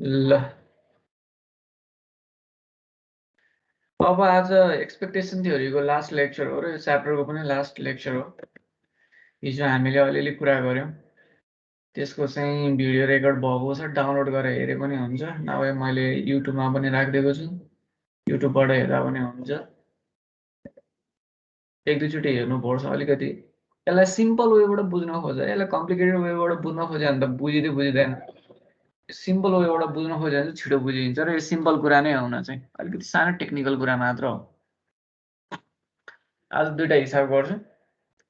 ल अब आज एक्सपेक्टेसन थ्योरीको लास्ट लेक्चर हो र यो च्याप्टरको पनि लास्ट लेक्चर हो। हिजो हामीले अलिअलि कुरा गऱ्यौँ, त्यसको चाहिँ भिडियो रेकर्ड भएको छ, डाउनलोड गरेर हेरे पनि हुन्छ, नभए मैले युट्युबमा पनि राखिदिएको छु, युट्युबबाट हेर्दा पनि हुन्छ। एक दुईचोटि हेर्नुपर्छ। अलिकति यसलाई सिम्पल वेबाट बुझ्न खोज्छ, यसलाई कम्प्लिकेटेड वेबाट बुझ्न खोज्यो भने त बुझिँदैन। सिम्पल वेबाट बुझ्न खोज्यो भने चाहिँ छिटो बुझिन्छ र यो सिम्पल कुरा नै हुन चाहिँ अलिकति सानो टेक्निकल कुरा मात्र हो। आज दुईटा हिसाब गर्छु,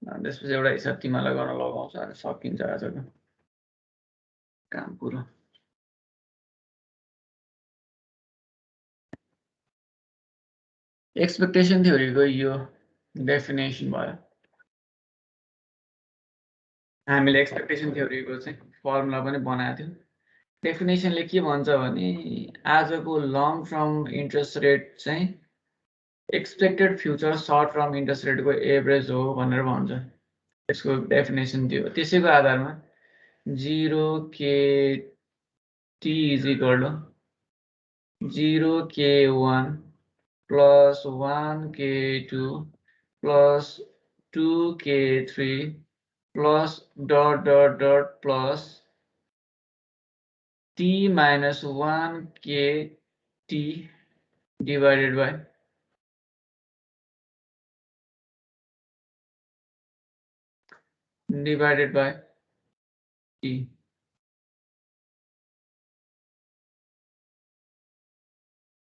त्यसपछि एउटा हिसाब तिमीलाई गर्न लगाउँछ, अनि सकिन्छ आजको काम पुरो। एक्सपेक्टेसन थ्योरीको यो डेफिनेसन भयो। हामीले एक्सपेक्टेसन थ्योरीको चाहिँ फर्मुला पनि बनाएको थियौँ। डेफिनेसनले के भन्छ भने आजको लङ टर्म इन्ट्रेस्ट रेट चाहिँ expected future short term interest rate average हो भनेर भन्छ। त्यसको डेफिनेसन थियो। त्यसैको आधारमा 0k is equal to 0k1 plus 1k2 plus 2k3 plus dot dot dot plus t minus 1kt divided by t.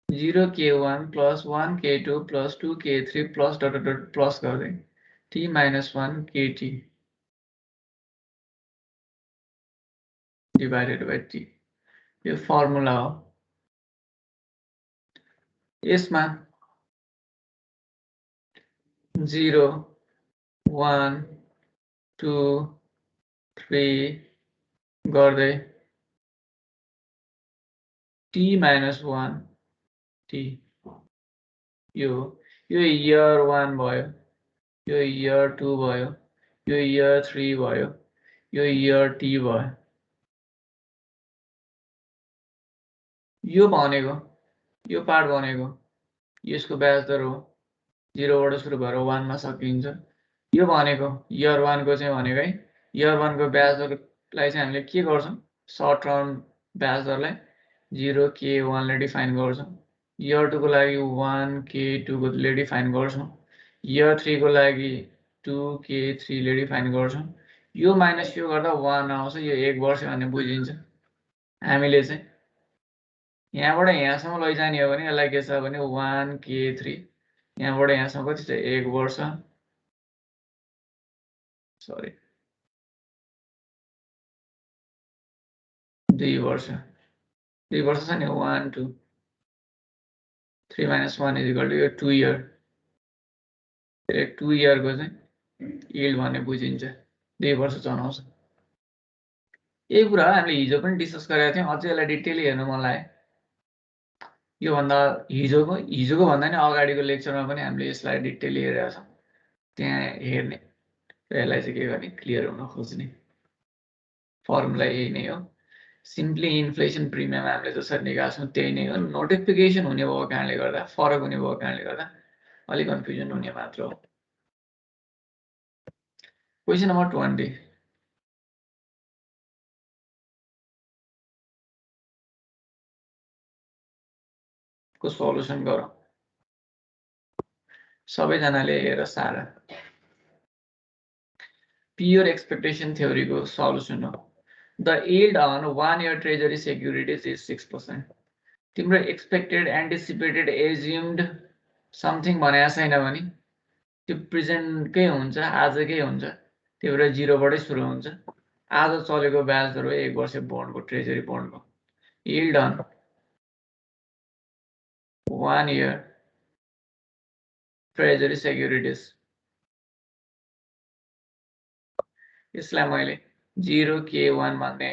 Zero k1 plus 1k2 plus 2k3 plus dot dot dot plus कर दें t minus 1kt divided by t. ये formula हो। इसमें 0 1 2 3 गर्दै t minus 1 t यो year 1 भयो, यो year 2 भयो, यो year 3 भयो, यो year t भयो। यो भनेको यो पार्ट भनेको यसको ब्याज दर हो, 0 बाट सुरु भएर 1 मा सकिन्छ। यो भनेको year 1 को चाहिँ भनेको है, year 1 को ब्याज दरलाई चाहिँ हामीले के गर्छौं, सर्ट टर्म ब्याज दरलाई 0k1 ले डिफाइन गर्छौं, year 2 को लागि 1k2 ले डिफाइन गर्छौं, year 3 को लागि 2k3 ले डिफाइन गर्छौं। यो माइनस यो गर्दा 1 आउँछ, यो 1 वर्ष भन्ने बुझिन्छ। हामीले चाहिँ यहाँबाट यहाँसम्म लैजाने हो भने यसलाई के छ भने 1k3, यहाँबाट यहाँसम्म कति छ 1 वर्ष, सरी 2 वर्ष, 2 वर्ष छ नि 1 2 3 minus 1 is equal to यो 2 year, 2 year को चाहिँ यील्ड भन्ने बुझिन्छ, 2 वर्ष चलाउँछ। यही कुरा हामीले हिजो पनि डिस्कस गरेका थियौं, अझै यसलाई डिटेलली हेर्न मन लाग्यो। यो भन्दा हिजोको भन्दा नि अगाडिको लेक्चरमा पनि हामीले यसलाई डिटेलली हेरेका छौं, त्यहाँ हेर्ने र यसलाई चाहिँ के गर्ने क्लियर हुन खोज्ने। फर्मुला यही नै हो, सिम्पली इन्फ्लेसन प्रिमियम हामीले जसरी निकाल्छौं त्यही नै हो। नोटिफिकेसन हुने भएको कारणले गर्दा, फरक हुने भएको कारणले गर्दा अलि कन्फ्युजन हुने मात्र हो। क्वेशन नम्बर 20 को सल्युसन गरौँ। सबैजनाले हेर सारा प्योर एक्सपेक्टेसन थ्योरी को सल्युसन हो। The yield on 1 year treasury securities is 6%. तिम्रो एक्सपेक्टेड एन्टिसिपेटेड एज्युम्ड समथिङ भनेको छैन भने त्यो प्रेजेन्टकै हुन्छ, आजकै हुन्छ, त्यो भएर 0 बाटै सुरु हुन्छ। आज चलेको ब्याज दर हो 1 वर्ष बन्डको, ट्रेजरी बन्डको yield on 1 year treasury securities. यसलाई मैले 0k1 भन्ने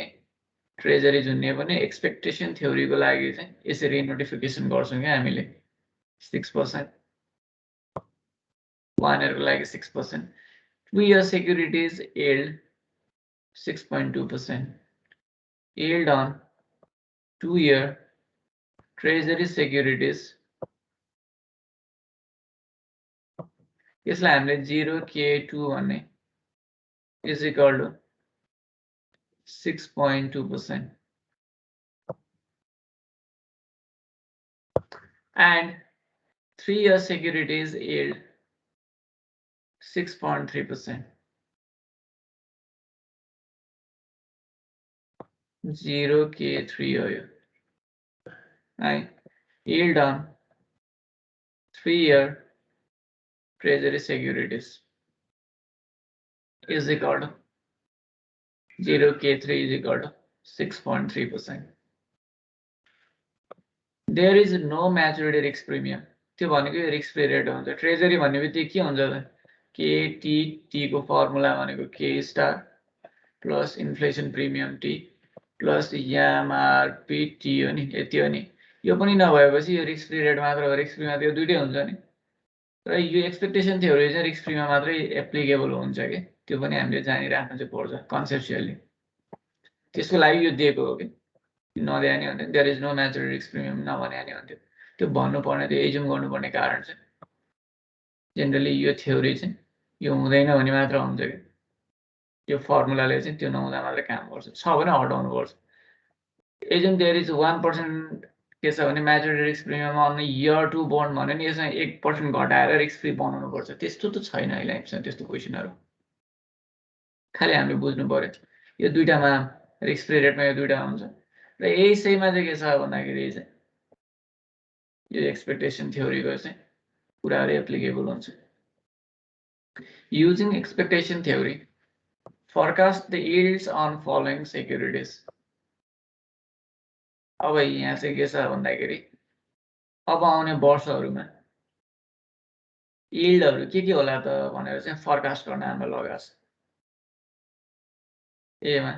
ट्रेजरी जुन्ने पनि एक्सपेक्टेसन थ्योरीको लागि चाहिँ यसरी नोटिफिकेसन गर्छौं के हामीले 6%, 1 year को लागि 6%, 2 year securities yield 6.2%, yield on 2-year Treasury securities यसलाई हामीले 0K2 भन्ने is equal to 6.2% and 3-year securities yield 6.3%. 0K3 हो यो है yield on 3-year Treasury securities is equal to 0K3 is equal to 6.3%. There is no maturity risk premium. त्यो भनेको risk free rate हुन्छ treasury भन्ने बित्तिकै के हुन्छ त KTT को फर्मुला भनेको K star plus inflation premium T plus MRPT हो नि यति हो नि यो पनि नभएपछि यो रिस्क फ्री रेट मात्र हो रिस्क फ्रीमा त्यो दुईटै हुन्छ नि र यो एक्सपेक्टेसन थ्योरी चाहिँ रिस्क फ्रीमा मात्रै एप्लिकेबल हुन्छ के त्यो पनि हामीले जानिराख्नु चाहिँ पर्छ कन्सेप्चुअली त्यसको लागि यो दिएको हो कि नदिए नि भन्थ्यो there is no maturity risk premium नभने नि भन्थ्यो त्यो भन्नुपर्ने त्यो एज्युम गर्नुपर्ने कारण चाहिँ जेनरली यो थ्योरी चाहिँ यो हुँदैन भने मात्र हुन्छ कि यो फर्मुलाले चाहिँ त्यो नहुँदा मात्र काम गर्छ छ भने हटाउनु पर्छ एज्युम देयर इज 1% के छ भने maturity risk premium on year 2 bond भन्यो नि यसमा 1% घटाएर रिस्क फ्री बनाउनु पर्छ त्यस्तो त छैन अहिले हामीसँग त्यस्तो क्वेशनहरु खाली हामीले बुझ्नु पर्यो यो दुईटामा रिस्क फ्री रेटमा यो दुईटा हुन्छ र यसैमा चाहिँ के छ भन्दाखेरि चाहिँ यो एक्सपेक्टेसन थ्योरीको चाहिँ पुराले एप्लिकेबल हुन्छ using expectation theory forecast the yields on following securities अब यहाँ चाहिँ के छ भन्दाखेरि अब आउने वर्षहरुमा यील्डहरु के होला त भनेर चाहिँ फोरकास्ट गर्न हामीलाई लगाएको छ एमा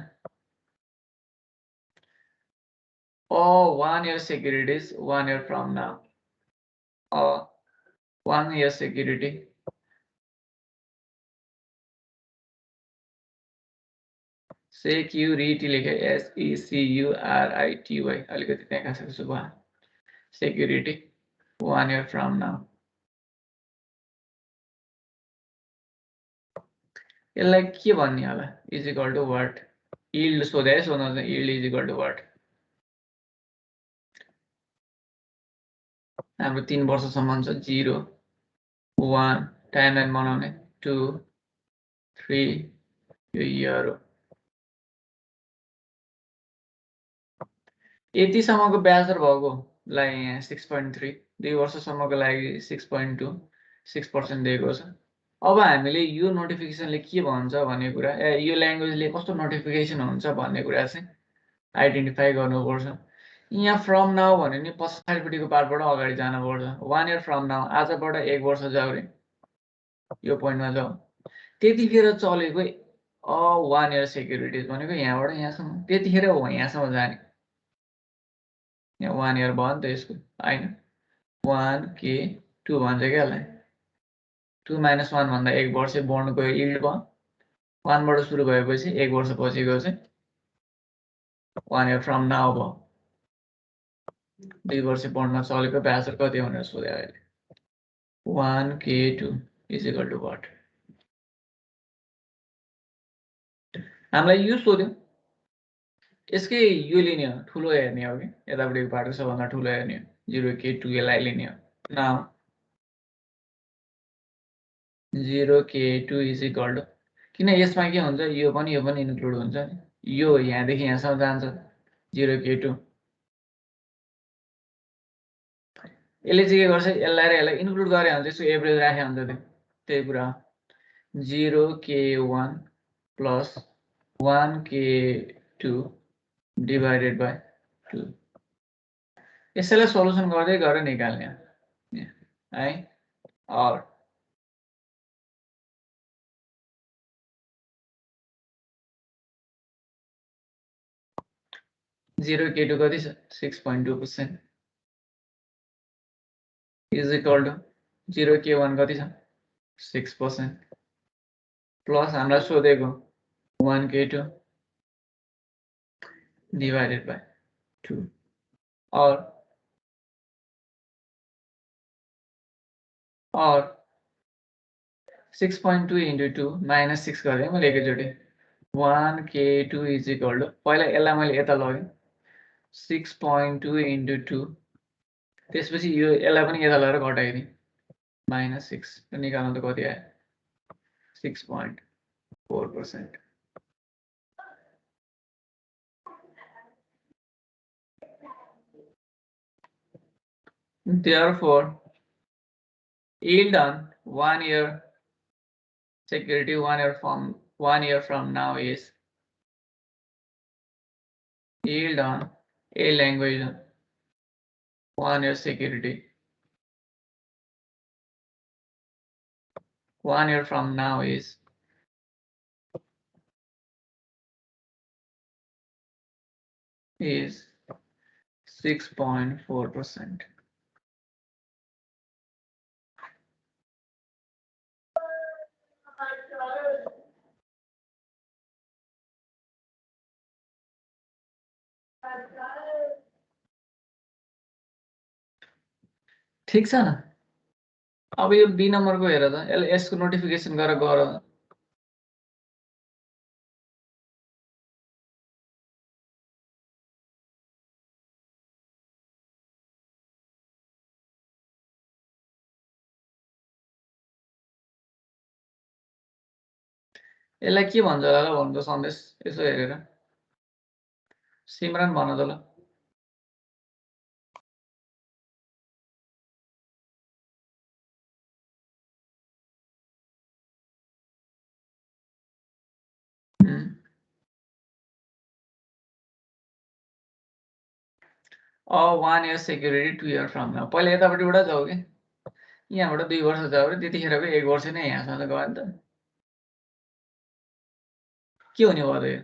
1 year securities 1 year from now 1 year security security लेखे SECURITY अलिकति त्यहाँ सक्छु भयो security 1 year from now यसलाई के भन्ने होला is equal to what yield सोधे सोध्नु चाहिँ yield is equal to what हाम्रो 3 वर्षसम्म छ 0 1 टाइमलाइन बनाउने 2 3 यो इयर हो यति सम्मको ब्याज दर भएको लाई यहाँ 6.3 2 वर्षसम्मको लागि 6.2 6% दिएको छ अब हामीले यो नोटिफिकेसनले के भन्छ भन्ने कुरा यो ल्याङ्ग्वेजले कस्तो नोटिफिकेसन हुन्छ भन्ने कुरा चाहिँ आइडेन्टिफाई गर्नुपर्छ यहाँ फ्रम नाउ भने नि पछाडिपट्टिको पार्टबाट अगाडि जानुपर्छ 1 इयर फ्रम नाउ आजबाट 1 वर्ष जाऊ रे यो पोइन्टमा जाऊ त्यतिखेर चलेको 1 इयर सेक्युरिटीज भनेको यहाँबाट यहाँसम्म त्यतिखेर हो यहाँसम्म जाने यहाँ 1 इयर भयो नि त यसको हैन 1K2 भन्छ के यसलाई 2 - 1 भन्दा 1 वर्ष बन्डको यील्ड भयो 1 बाट सुरु भएपछि 1 वर्ष पछिको चाहिँ 1 इयर फ्रम नाउ भयो 2 वर्ष बन्डमा चलेको ब्याज दर कति भनेर सोधे अहिले 1K2 is equal to what हामीलाई यो सोध्यो यसकै यो लिने हो ठुलो हेर्ने हो कि यतापट्टिको पार्टको सबभन्दा ठुलो हेर्ने हो 0K2 यसलाई लिने हो now 0K2 is equal to किन यसमा के हुन्छ यो पनि इन्क्लुड हुन्छ नि यो यहाँदेखि यहाँसम्म जान्छ 0K2 यसले चाहिँ के गर्छ यसलाई र यसलाई इन्क्लुड गरे हुन्छ यसको एभरेज राखे हुन्छ त्यही कुरा 0K1 plus 1K2 divided by 2 यसैलाई सोलुसन गर्दै गएर निकाल्ने है और 0K2 कति छ 6.2% is equal to 0K1 कति छ 6% प्लस हामीलाई सोधेको 1K2 divided by 2 और 6.2 into 2 minus 6 गरेँ मैले एकैचोटि 1k2 is equal to पहिला यसलाई मैले यता लगेँ 6.2 into 2 त्यसपछि यो यसलाई पनि यता लगेर घटाइदिएँ -6 निकाल्नु त कति आयो 6.4%. Therefore, yield on 1 year security 1 year from now is yield on a language 1 year security 1 year from now is 6.4%. ठीक छ न अब यो बी नम्बरको हेर त यसको नोटिफिकेसन गरेर गर यसलाई के भन्छ होला ल भन्नु त सन्देश यसो हेरेर सिमरन भन त ल अब 1 year security 2 year from now पहिला यतापट्टिबाट जाऊ कि यहाँबाट 2 वर्ष जाऊ र त्यतिखेरको 1 वर्ष नै यहाँसम्म गयो नि त के हुने भयो त यो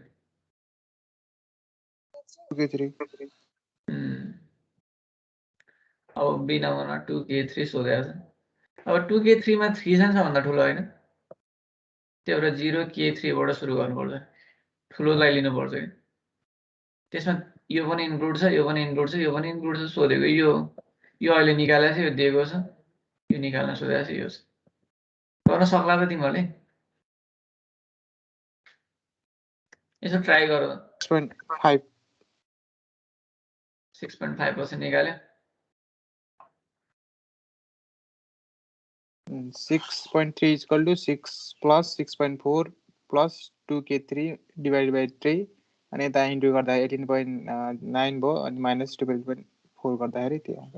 अब बी नम्बरमा 2k3 सोधेको छ अब 2k3 मा 3 छ नि सबभन्दा ठुलो होइन त्यही भएर 0k3 बाट सुरु गर्नुपर्छ ठुलोलाई लिनुपर्छ कि त्यसमा यो पनि इन्क्लुड छ यो पनि इन्क्लुड छ यो पनि इन्क्लुड छ सोधेको यो अहिले निकालेको छ यो दिएको छ यो निकाल्न सोधेको छ यो गर्न सक्ला त तिमीहरूले यसो ट्राई गर 6.5% निकाल्यो 6.3 is equal to 6 plus 6.4 plus 2k3 divided by 3 and यता इन्टु गर्दा 18.9 भयो अनि माइनस 12.4 गर्दाखेरि त्यो आउँछ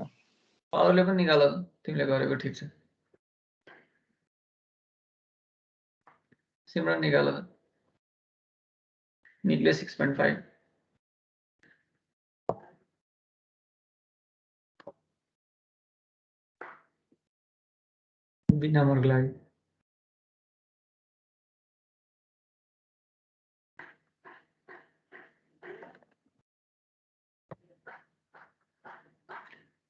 अरूले पनि निकाल तिमीले गरेको ठीक छ सिमरन निकाल निक्ले 6.5 बी नम्बरको लागि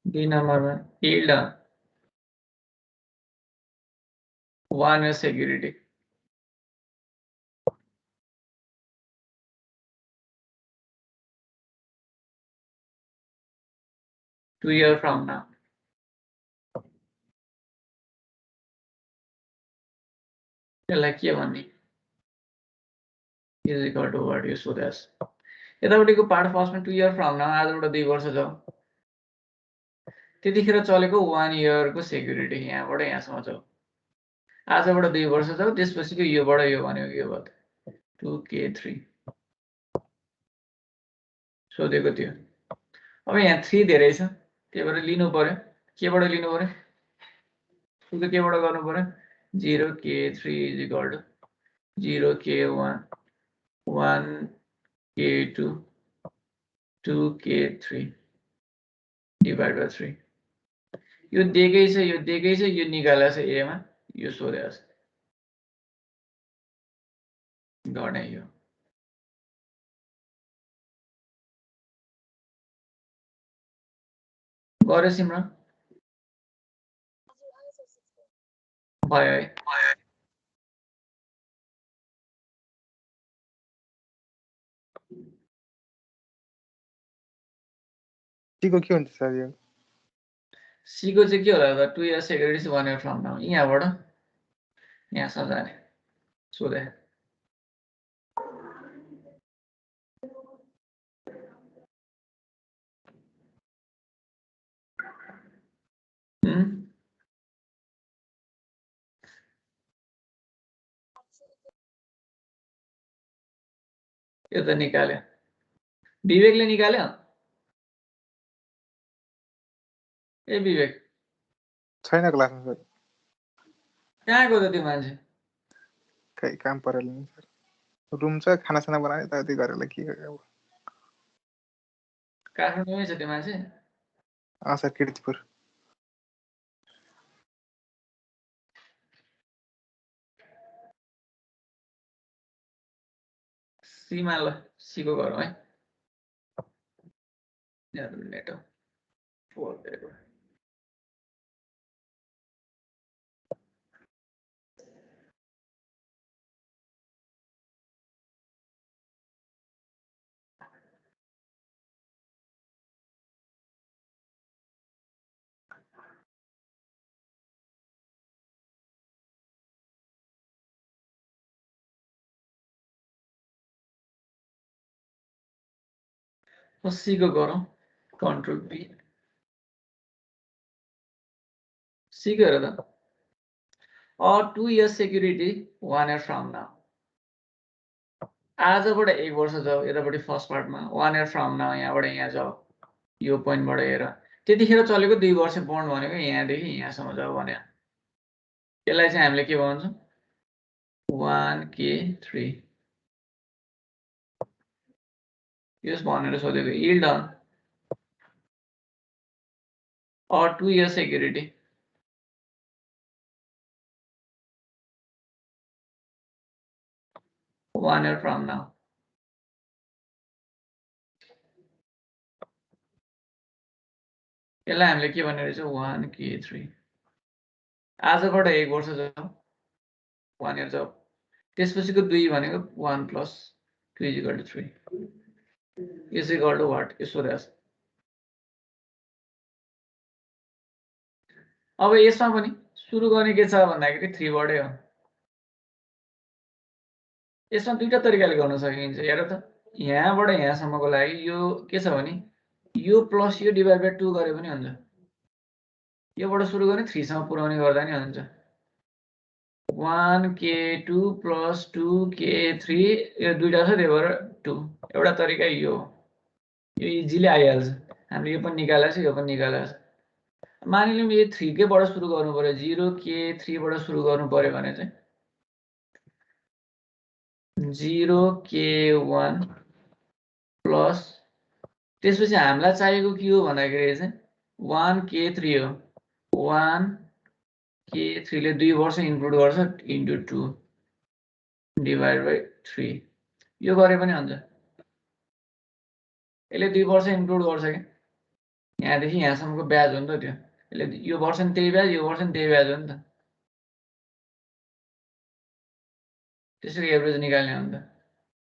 बी नम्बरमा yield 1 year security 2 year from now यसलाई के भन्ने is equal to what you should as यतापट्टिको पार्ट फर्स्टमा 2 year from now आजबाट 2 वर्ष जाऊ त्यतिखेर चलेको 1 year को सेक्युरिटी यहाँबाट यहाँसम्म जाऊ आजबाट 2 वर्ष जाऊ त्यसपछिको योबाट यो भनेको के भयो 2k3 सोधेको थियो अब यहाँ 3 धेरै छ त्यही भएर लिनु पर्यो केबाट लिनु पर्यो सुरु केबाट गर्नु पर्यो 0k3 is equal to 0k1 1k2 2k3 divided by 3 यो दिएकै छ यो निकालेको छ a मा यो सोधेको छ गर्ने यो गरे सिमरन भयो है C को के हुन्छ सर यो C को चाहिँ के होला त 2 years security 1 year from now यहाँबाट यहाँसम्म जाने सोधे यो त निकाल्यो विवेकले निकाल्यो ए विवेक छैन क्लासमा सर कहाँको त त्यो मान्छे खै काम परेर नि सर रुम छ खानासाना बनाने यताउति गरेर के गर्यो अब काठमाडौँमै छ त्यो मान्छे सर किर्तिपुर सीमा ल सीको गरौँ है नेटो सीको गरौँ कन्ट्रोल पी सीको हेर त 2 years security 1 year from now आजबाट 1 वर्ष जाऊ यतापट्टि फर्स्ट पार्टमा 1 year from now यहाँबाट यहाँ जाऊ यो पोइन्टबाट हेर त्यतिखेर चलेको 2 वर्ष बन्ड भनेको यहाँदेखि यहाँसम्म जाऊ भने यसलाई चाहिँ हामीले के भन्छौँ 1k3 यस भनेर सोधेको yield on or 2 year security 1 year from now यसलाई हामीले के भनेर चाहिँ 1k3 आजबाट 1 वर्ष जाऊ 1 year जाऊ त्यसपछिको 2 भनेको 1 plus 2 is equal to 3 is equal to what यसो रहेछ अब यसमा पनि सुरु गर्ने के छ भन्दाखेरि 3 बाटै हो यसमा दुईटा तरिकाले गर्न सकिन्छ हेर त यहाँबाट यहाँसम्मको लागि यो के छ भने यो प्लस यो डिभाइड बाइ 2 गरे पनि हुन्छ योबाट सुरु गर्ने 3 सम्म पुर्याउने गर्दा नि हुन्छ 1k2 plus 2k3 यो दुईटा छ त्यही भएर 2 एउटा तरिका यो इजिली आइहाल्छ हामीले यो पनि निकालेको छ यो पनि निकालेको छ मानिलिउँ यो 3 बाट सुरु गर्नु पर्यो 0k3 बाट सुरु गर्नु पर्यो भने चाहिँ 0k1 प्लस त्यसपछि हामीलाई चाहिएको के हो भन्दाखेरि चाहिँ 1k3 हो 1k3 ले 2 वर्ष इन्क्लुड गर्छ इन्टु 2 डिभाइड बाइ 3 यो गरे पनि हुन्छ यसले 2 वर्ष इन्क्लुड गर्छ के यहाँदेखि यहाँसम्मको ब्याज हो नि त त्यो यसले यो वर्ष नि त्यही ब्याज यो वर्ष नि त्यही ब्याज हो नि त त्यसरी एभरेज निकाल्ने हो नि त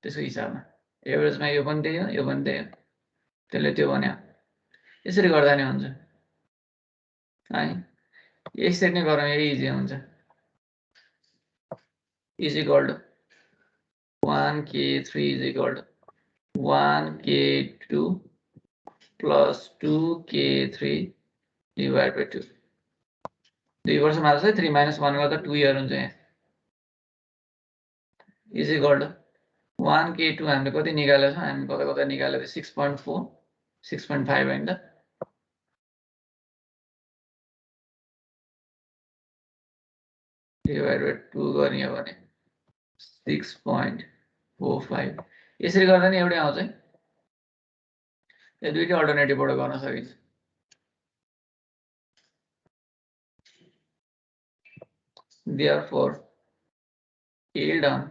त्यसको हिसाबमा एभरेजमा यो पनि त्यही हो यो पनि त्यही हो त्यसले त्यो भन्यो यसरी गर्दा नि हुन्छ है यसरी नै गरौँ यही इजी हुन्छ is equal to 1k3 is equal to 1k2 plus 2k3 divide by 2 2 वर्ष मात्र चाहिँ 3 - 1 गर्दा 2 इयर हुन्छ यहाँ इज इक्वल टु 1k2 हामीले कति निकालेको छ हामी कता कता निकालेको 6.4 6.5 हैन त डिभाइड बाइ 2 गर्ने हो भने 6.45 यसरी गर्दा नि एउटै आउँछ है यो दुईटै अल्टरनेटिभबाट गर्न सकिन्छ therefore yield on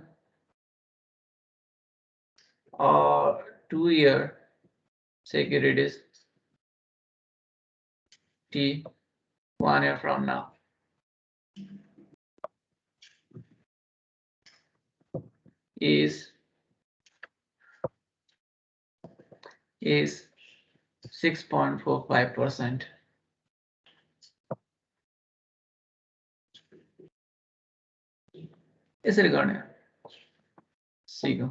2 year securities T 1 year from now is 6.45%. यसरी गर्ने सिको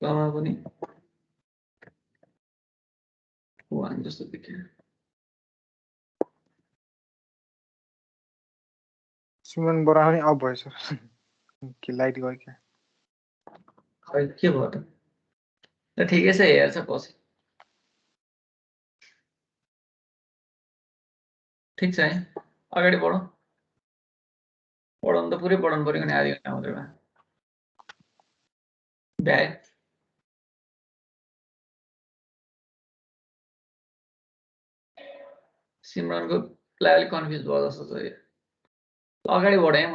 कमा पनि 1 जस्तो देखियो सिमरन बरा पनि अफ भएछ कि लाइट गयो क्या खै के भयो त ठिकै छ हेर्छ पछि ठीक छ है अगाडि बढौँ पढाउनु त पुरै पढाउनु पर्यो नि आधी घन्टा मात्रै भए भ्याए सिमरनको लागि कन्फ्युज भयो जस्तो छ यो अगाडि बढेँ म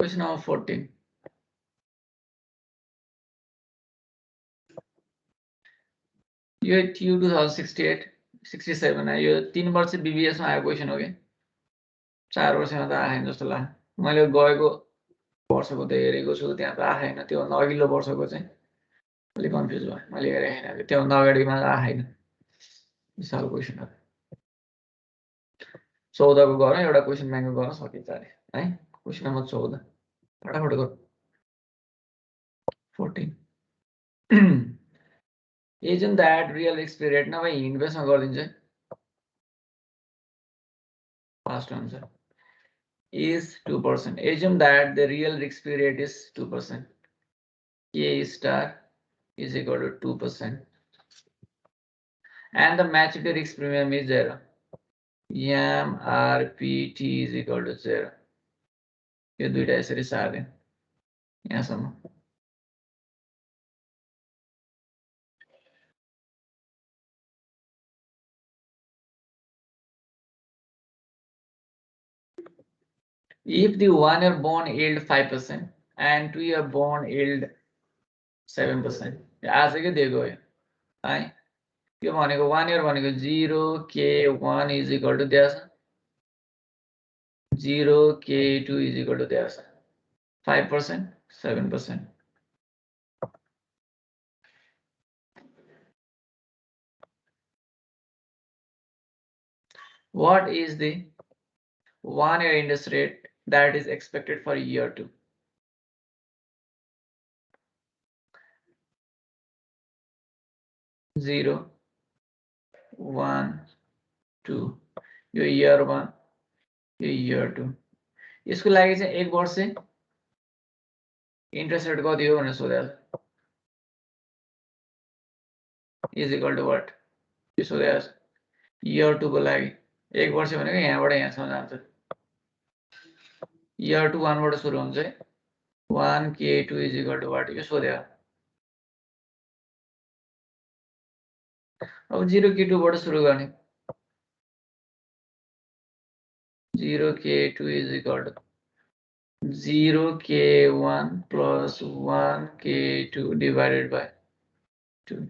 क्वेसन नम्बर 14 यो TU 2068 67 यो 3 वर्ष BBS मा आएको क्वेसन हो कि 4 वर्षमा त आएन जस्तो लाग्यो मैले गएको वर्षको त हेरेको छु त्यहाँ त आएन त्योभन्दा अघिल्लो वर्षको चाहिँ अलिक कन्फ्युज भयो मैले हेरेँ होइन त्योभन्दा अगाडिमा आएन विशाल क्वेसनहरू 14 को गरौँ एउटा क्वेसन ब्याङ्कको गर्न सकिन्छ अरे है क्वेसन नम्बर 14 फटाफट गर 14 Assume that real XP rate नभए इन्भेस्टमा गरिदिन्छ first answer is 2%. Assume that the real XP rate is 2%. K star is equal to 2%. And the maturity risk premium is 0. MRPT is equal to 0. यो दुईटा यसरी सार्दिन यहाँसम्म If the 1-year bond yield 5% and 2-year bond yield 7%, आजकै दिएको हो है यो भनेको 1 year भनेको 0K1 is equal to दिएको छ 0K2 is equal to दिएको छ 5%, 7%. What is the 1-year interest rate that is expected for year 2? Zero, 1, 2. यो year 1, यो year 2. यसको लागि चाहिँ एक वर्ष इन्ट्रेस्ट रेट कति हो भनेर सोधेको इज इक्वल टु वाट यो सोधेको छ year 2 को लागि एक वर्ष भनेको यहाँबाट यहाँसम्म जान्छ year 2 1 बाट सुरु हुन्छ 1K2 is equal to what यो सोधेको अब 0K2 बाट सुरु गर्ने 0K2 is equal to 0K1 plus 1K2 divided by 2.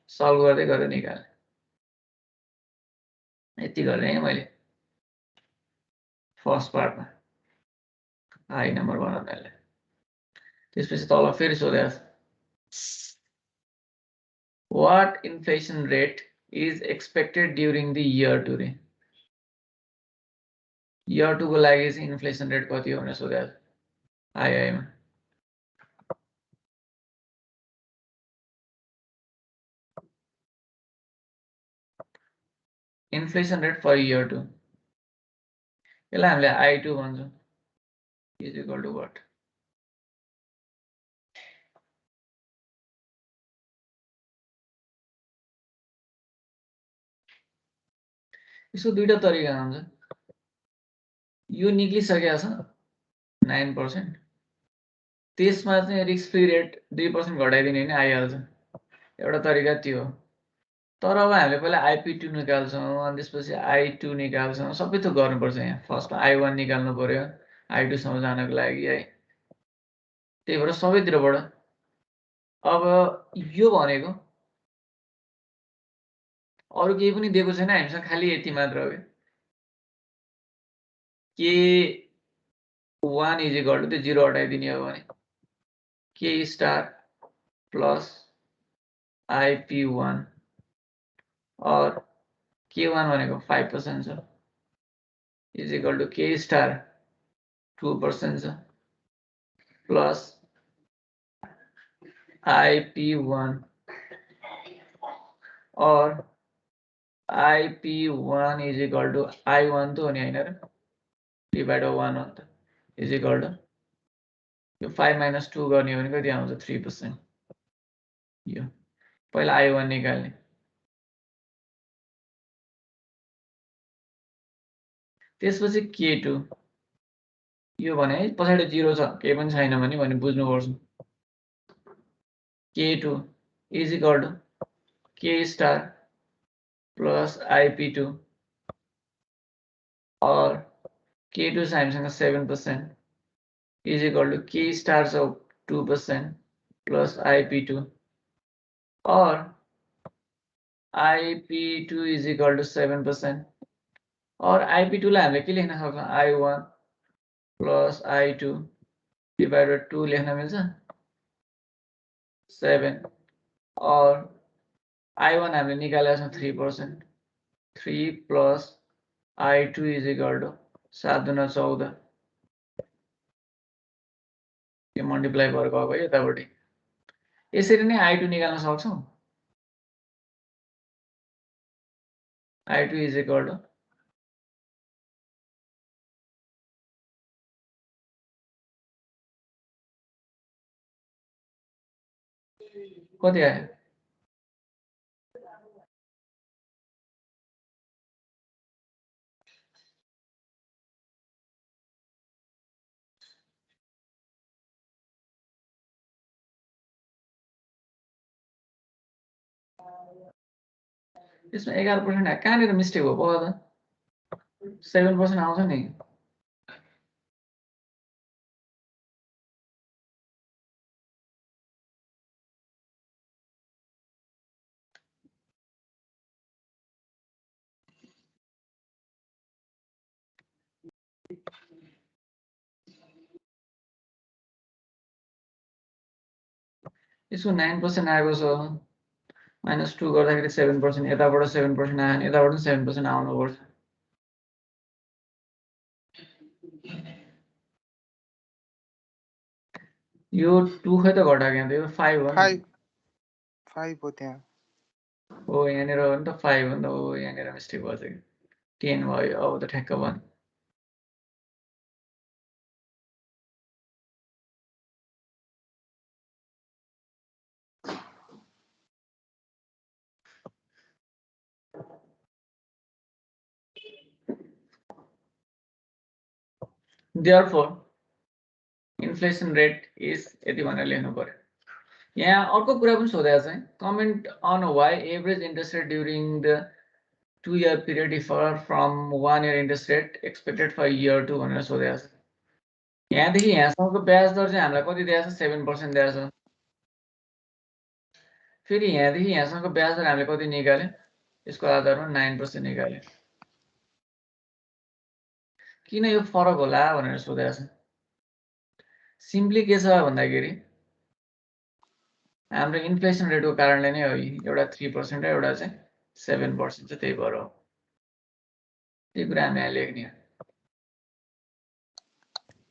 Solve गर्दै गरेर निकाल्ने यति गर्ने है मैले फर्स्ट पार्टमा आई नम्बर बनाउनलाई त्यसपछि तल फेरि सोधेको छ What inflation rate is expected during the year 2 रे year 2 को लागि चाहिँ इन्फ्लेसन रेट कति हो भनेर सोधेको छ आइआईमा इन्फ्लेसन रेट फर year 2 यसलाई हामीले I2 भन्छौँ is equal to what यसको दुईटा तरिका हुन्छ यो निक्लिसकेको छ 9% त्यसमा चाहिँ रिस्क फ्री रेट 2% घटाइदिने नि आइहाल्छ एउटा तरिका त्यो हो तर अब हामीले पहिला IP2 निकाल्छौँ अनि त्यसपछि I2 निकाल्छौँ सबै थोक गर्नुपर्छ यहाँ फर्स्टमा I1 निकाल्नु पर्यो I2 सम्म जानको लागि है त्यही भएर सबैतिरबाट अब यो भनेको अरु केही पनि दिएको छैन हामीसँग खाली यति मात्र हो K1 इज इक्वल टु त्यो 0 हटाइदिने हो भने K स्टार प्लस IP1 और K1 भनेको 5% छ is equal to K star 2% छ प्लस IP1 और IP1 is equal to I1 त हो नि हैन र डिभाइड बाइ 1 हो त इज इक्वल टु यो 5 minus 2 गर्ने हो भने कति आउँछ 3% यो पहिला I1 निकाल्ने त्यसपछि K2 यो भने पछाडी 0 छ केही पनि छैन भने बुझ्नुपर्छ K2 is equal to K star plus IP2 और K2 छ हामीसँग 7% is equal to K star छ 2% प्लस IP2 और IP2 इज इक्वल टु 7% और IP2 लाई हामीले के लेख्न सक्छौं I1 plus I2 divide by 2 लेख्न मिल्छ 7 और I1 हामीले निकालेका छौं 3% 3 plus I2 is equal to 7 दुना 14 यो मल्टिप्लाई भएर गएको यतापट्टि यसरी नै I2 निकाल्न सक्छौं I2 इज इक्वल टु कति आयो यसमा 11% कहाँनिर मिस्टेक हो भयो त 7% आउँछ नि यसको 9% आएको छ -2 गर्दाखेरि 7% यताबाट 7% आयो भने यताबाट 7% आउनुपर्छ यो 2 खै त घटाएको यहाँ त यो 5 हो नि 5 हो त्यहाँ हो यहाँनिर हो नि त 5 हो नि त हो यहाँनिर मिस्टेक भएछ कि 10 भयो अब त ठ्याक्क भयो therefore inflation rate is यति भनेर लेख्नु पर्यो यहाँ अर्को कुरा पनि सोधेको छ comment on why average interest rate during the 2-year period differ from 1-year interest rate expected for year 2 भनेर सोधेको छ यहाँदेखि यहाँसम्मको ब्याज दर चाहिँ हामीलाई कति दिएको छ 7% दिएको छ फेरि यहाँदेखि यहाँसम्मको ब्याज दर हामीले कति निकाल्यो यसको आधारमा 9% निकाल्यो किन यो फरक होला भनेर सोधेको छ सिम्पली के छ भन्दाखेरि हाम्रो इन्फ्लेसन रेटको कारणले नै हो एउटा 3% र एउटा चाहिँ 7% चाहिँ त्यही भएर हो त्यही कुरा हामी यहाँ लेख्ने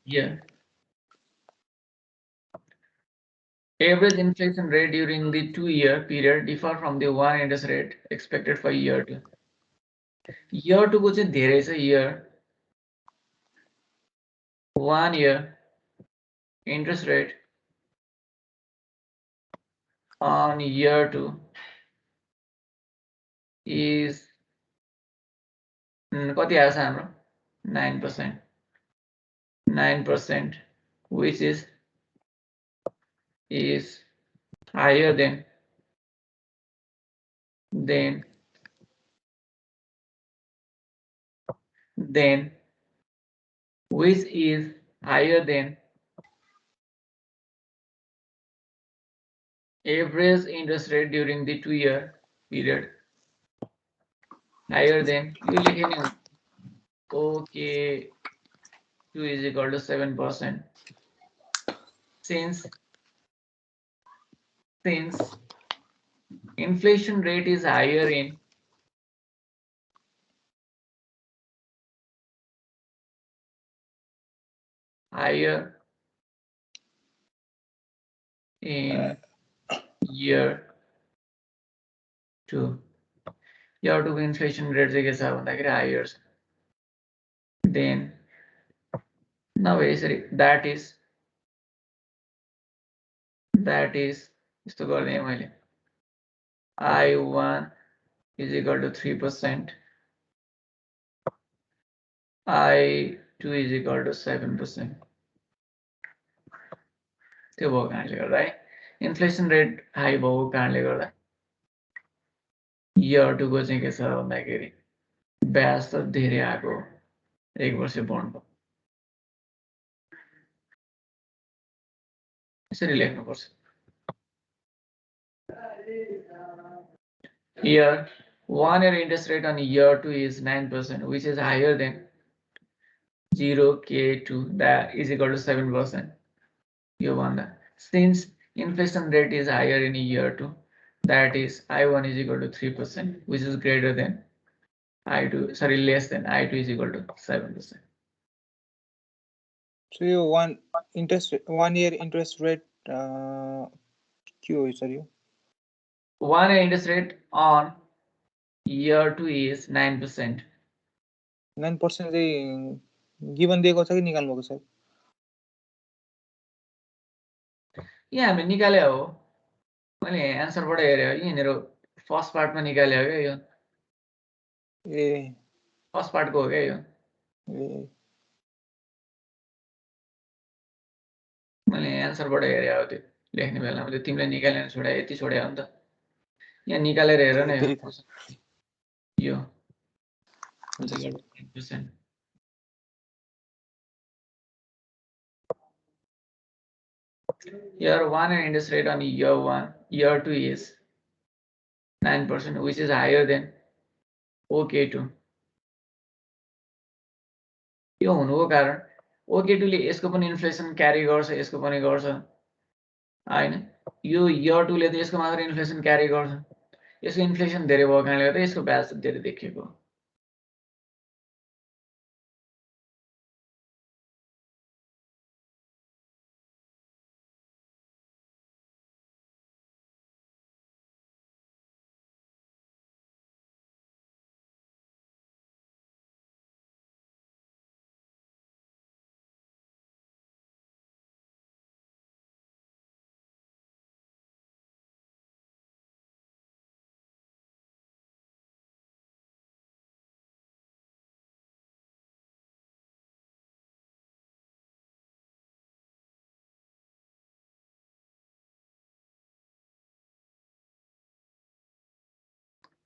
here average inflation rate during the 2-year period differ from the 1 interest rate expected for year 2 year 2 को चाहिँ धेरै छ year 1 year interest rate on year 2 is कति आएछ हाम्रो 9% which is higher than which is higher than average interest rate during the 2-year period higher than you लेखें OK2 is equal to 7%. Since inflation rate is higher in year 2. Year 2 inflation rate चाहिँ के छ भन्दाखेरि higher. Then now that is यस्तो गर्दिएँ मैले I1 is equal to 3%. I2 is equal to 7%. त्यो भएको कारणले गर्दा है इन्फ्लेसन रेट हाई भएको कारणले गर्दा year 2 को चाहिँ के छ भन्दाखेरि ब्याज त धेरै आएको 1 वर्ष बन्ड यसरी लेख्नुपर्छ Year 1 year interest rate on year 2 is 9%, which is higher than 0K2 that is equal to 7%. You want that. Since inflation rate is higher in year 2, that is I1 is equal to 3%, which is greater than I2, sorry, less than I2 is equal to 7%. So you 1 year interest rate Q is you 1 year interest rate on year 2 is 9%. 9% चाहिँ given दिएको छ कि निकाल्नु भएको छ यहाँ हामीले निकाले हो मैले आन्सरबाट हेरे हो यहाँनिर फर्स्ट पार्टमा निकाले हो क्या यो ए फर्स्ट पार्टको हो क्या यो मैले आन्सरबाट हेरे हो त्यो लेख्ने बेलामा त्यो तिमीले निकालेर छोडे यति छोड्यो नि त यहाँ निकालेर हेर न यो Year 1 and interest rate on year 2 is 9%, which is higher than OK2. यो हुनुको कारण OK2 ले यसको पनि इन्फ्लेसन क्यारी गर्छ यसको पनि गर्छ हैन यो year 2 ले त यसको मात्र इन्फ्लेसन क्यारी गर्छ यसको इन्फ्लेसन धेरै भएको कारणले गर्दा यसको ब्याज धेरै देखिएको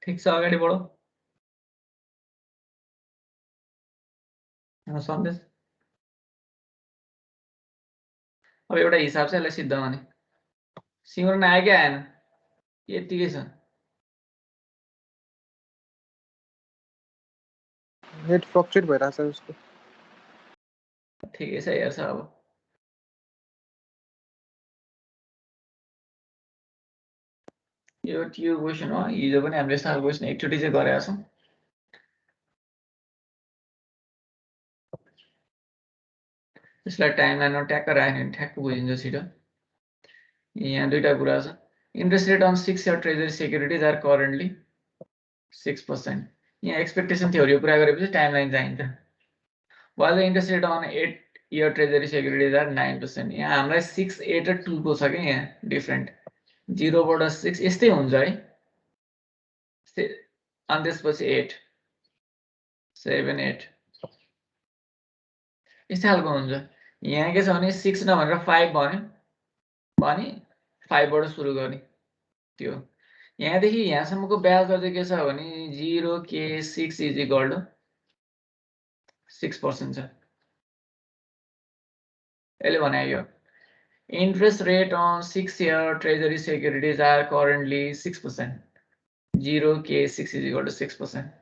ठीक छ अगाडि बढौ सन्देश अब एउटा हिसाब चाहिँ यसलाई सिद्ध गर्ने सिमरन आयो कि आएन यतिकै छ नेट फ्लक्चुएट भइरहेछ उसको ठिकै छ हेर्छ अब यो ट्यु क्वेसन हो हिजो पनि हामीले यस्तो खालको क्वेसन एकचोटि चाहिँ गरेका छौँ यसलाई टाइमलाइनमा ट्याक्क राख्यो भने ठ्याक्क बुझिन्छ छिटो यहाँ दुईटा कुरा छ interest rate on 6 year treasury securities are currently 6%. यहाँ एक्सपेक्टेसन थ्योरी कुरा गरेपछि टाइमलाइन चाहिन्छ while the interest rate on 8 year treasury securities are 9%. यहाँ हामीलाई 6, 8 र 2 को छ के यहाँ डिफरेन्ट 0 बाट 6 यस्तै हुन्छ है अनि त्यसपछि 8 7 8 यस्तै खालको हुन्छ यहाँ के छ भने 6 नभनेर 5 भने 5 बाट सुरु गर्ने त्यो यहाँदेखि यहाँसम्मको ब्याज दर चाहिँ के छ भने 0K6 is equal to 6% छ यसले भने यो interest rate on 6 year treasury securities are currently 6%. 0K6 is equal to 6%.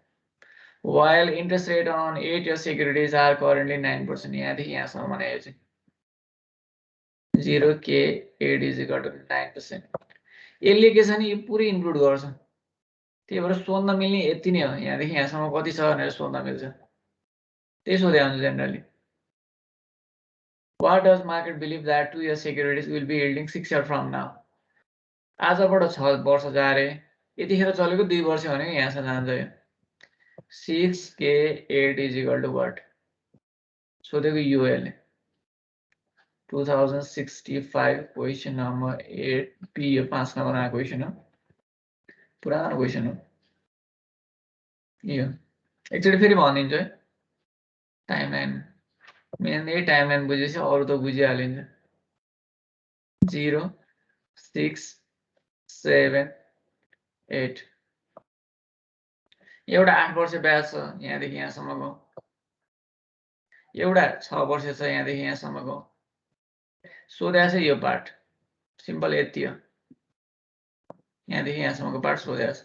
while interest rate on 8-year securities are currently 9%. यहाँदेखि यहाँसम्म भने यो चाहिँ 0k 8 is equal to 9%. यसले के छ नि यो पुरै इन्क्लुड गर्छ, त्यही भएर सोध्न मिल्ने यति नै हो। यहाँदेखि यहाँसम्म कति छ भनेर सोध्न मिल्छ, त्यही सोधे हुन्छ generally. What does market believe that 2-year securities will be yielding 6 years from now? आजबाट 6 वर्ष जारे यतिखेर चलेको 2 वर्ष भनेको यहाँसम्म जान्छ यो 6k 8 is equal to what? सोधेको यो यसले 2065 क्वेशन नम्बर 8 यो 5 नम्बरमा क्वेशन हो, पुरानो क्वेशन हो यो। एकचोटि फेरि भनिदिन्छु है, टाइमलाइन मेन यही टाइमलाइन बुझेपछि अरु त बुझिहालिन्छ। 0 6 7 8 एउटा 8 वर्ष ब्याज छ यहाँदेखि यहाँसम्मको, एउटा 6 वर्ष छ यहाँदेखि यहाँसम्मको। सोधेको छ यो पार्ट, सिम्पल यति हो, यहाँदेखि यहाँसम्मको पार्ट सोधेको छ।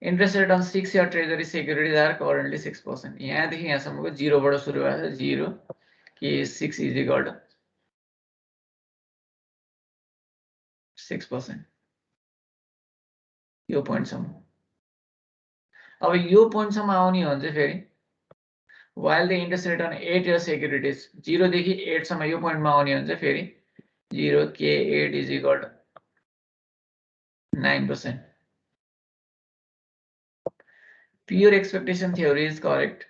Interest rate on 6-year treasury securities are currently 6%. यहाँदेखि यहाँसम्मको 0 बाट सुरु भएको छ, 0 k 6 is equal to 6%। यो पोइन्टसम्म। अब यो पोइन्टसम्म आउने हो भने चाहिँ फेरि while the interest rate on 8-year securities 0 देखि 8 सम्म यो पोइन्टमा आउने हो भने चाहिँ फेरि 0 k 8 is equal to 9%। Pure expectation theory is correct।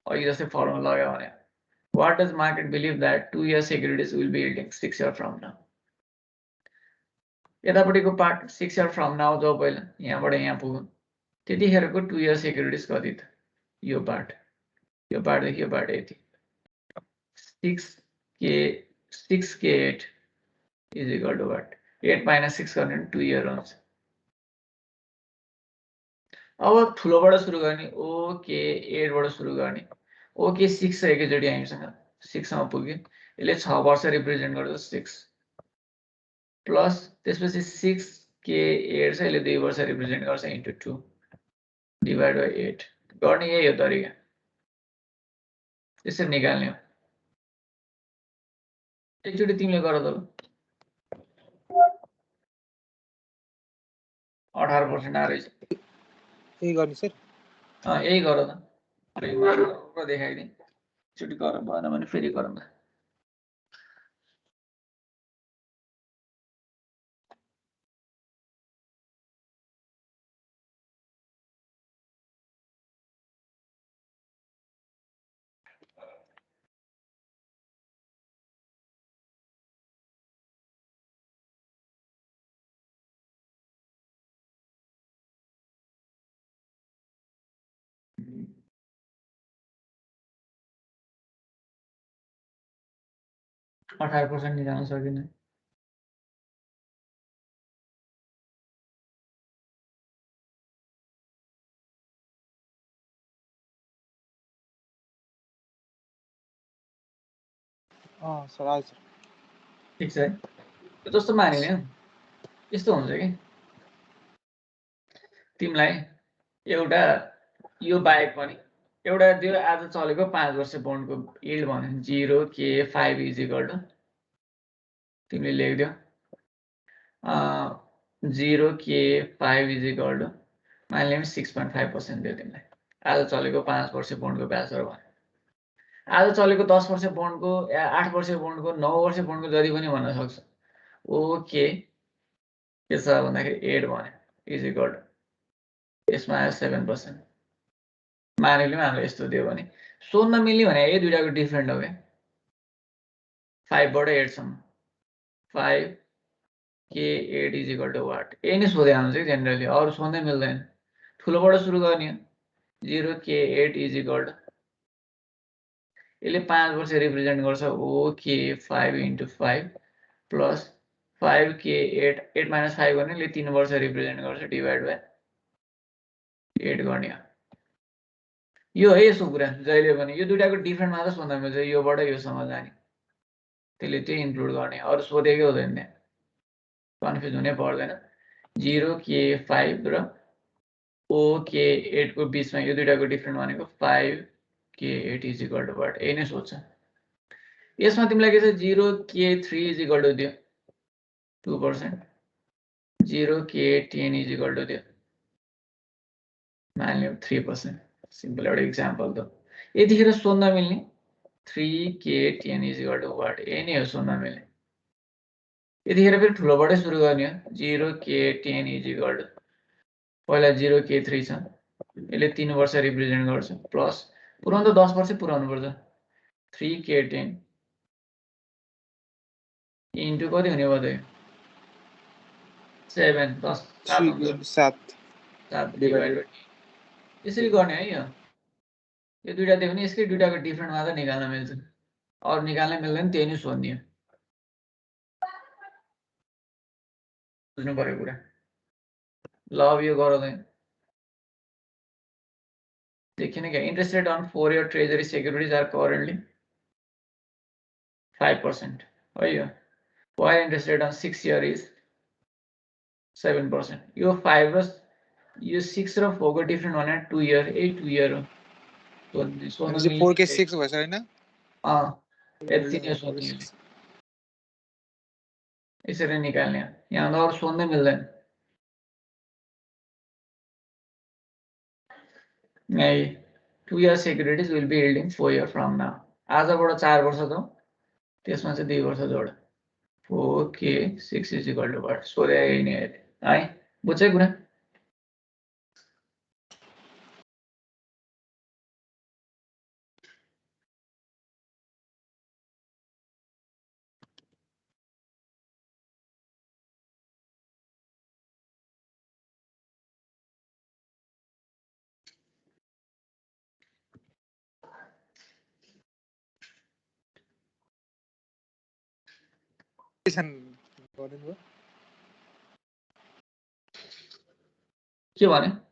अघि जस्तै फर्मुला लगायो भने what does market believe that 2-year securities will be yielding 6 years from now? यतापट्टिको पार्ट 6 years from now जो पहिला यहाँबाट यहाँ पुग्यो त्यतिखेरको 2-year securities कति त यो पार्टदेखि यो पार्ट यति 6k 8 is equal to what? 8 minus 6 गर्ने 2 year हुन्छ। अब ठुलोबाट सुरु गर्ने ओके 8 बाट सुरु गर्ने ओके 6 छ एकैचोटि हामीसँग 6 सम्म पुग्यो, यसले 6 वर्ष रिप्रेजेन्ट गर्छ 6 प्लस त्यसपछि 6k 8 छ यसले 2 वर्ष रिप्रेजेन्ट गर्छ इन्टु 2 डिभाइड बाइ 8 गर्ने यही हो तरिका, यसरी निकाल्ने हो। एकचोटि तिमीले गर त 18% आ रहेछ, यही गर्ने सर। यही गर त देखाइदिएँ, एकचोटि गर भएन भने फेरि गरौँ न। अठार % निकाल्न सकिने सर आज ठिक छ है, जस्तो मानिने हो यस्तो हुन्छ कि तिमीलाई एउटा यो बाहेक पनि एउटा त्यो आज चलेको 5 वर्ष बोन्डको यिल्ड भन्यो 0 k 5 इज इक्वल टु तिमीले लेख्दियौ 0 k 5 इज इक्वल टु मानिलियौँ 6.5% दियो तिमीलाई। आज चलेको 5 वर्ष बोन्डको ब्याज दर भन्यो, आज चलेको 10 वर्ष बोन्डको 8 वर्ष बोन्डको 9 वर्ष बोन्डको जति पनि भन्न सक्छ। ओके के छ भन्दाखेरि 8 भन्यो इज इक्वल टु यसमा आयो 7%। मानिलियौँ हामीले यस्तो दियो भने सोध्न मिल्ने भने यो दुईटाको डिफरेन्ट हो क्या 5 बाट 8 सम्म 5 k 8 is equal to what, यही नै सोधे हुन्छ कि जेनरली, अरू सोध्नै मिल्दैन। ठुलोबाट सुरु गर्ने हो 0 k 8 इज इक्वल टु यसले 5 वर्ष रिप्रेजेन्ट गर्छ okay 5 into 5 plus 5 k 8 minus 5 गर्ने यसले 3 वर्ष रिप्रेजेन्ट गर्छ डिभाइड बाइ 8 गर्ने हो। यो है यसो कुरा जहिले पनि यो दुईटाको डिफरेन्ट मात्र सोध्न मिल्छ, योबाट योसम्म जाने त्यसले त्यो इन्क्लुड गर्ने, अरू सोधेकै हुँदैन त्यहाँ, कन्फ्युज हुनै पर्दैन। 0 k 5 र OK8 को बीचमा यो दुईटाको डिफरेन्ट भनेको 5K8 is equal to what? यही नै सोध्छ। यसमा तिमीलाई के छ 0K3 इज इक्वल टु दियो 2%, 0K10 इज इक्वल टु दियो मानिलियो 3%। सिम्पल एउटा इक्जाम्पल त। यतिखेर सोध्न मिल्ने 3K10 is equal to what? यही नै हो सोध्न मिल्ने। यतिखेर फेरि ठुलोबाटै सुरु गर्ने हो 0K10 इज इक्वल टु पहिला 0K3 छ यसले 3 वर्ष रिप्रेजेन्ट गर्छ प्लस पुराउनु त 10 वर्ष पुराउनु पर्छ 3K10 इन्टु कति हुने भयो त 7 10 7 डिभाइड यसरी गर्ने है यो दुईटा दियो भने यसकै दुईटाको डिफरेन्ट मात्र निकाल्न मिल्छ अरु निकाल्न मिल्दैन त्यही नै सोध्ने हो बुझ्नु पर्यो कुरा ल अब यो गराउँदै देखिने क्या interest rate on 4-year treasury securities are currently 5% है यो while interest rate on 6-year is 7%। यो 5 र यो 6 र 4 को डिफरेन्ट भने 2 year 2 year हो भनेपछि 4 के 6 भएछ हैन यति नै सोध्ने यसरी निकाल्ने यहाँ त अरु सोध्नै मिल्दैन Hey, 2-year securities will be yielding 4 years from now. आजबाट 4 वर्ष त त्यसमा चाहिँ 2 वर्ष जोड 4K6 is equal to what? सोधे यही नै है बुझ्यो कुरा के भन्यो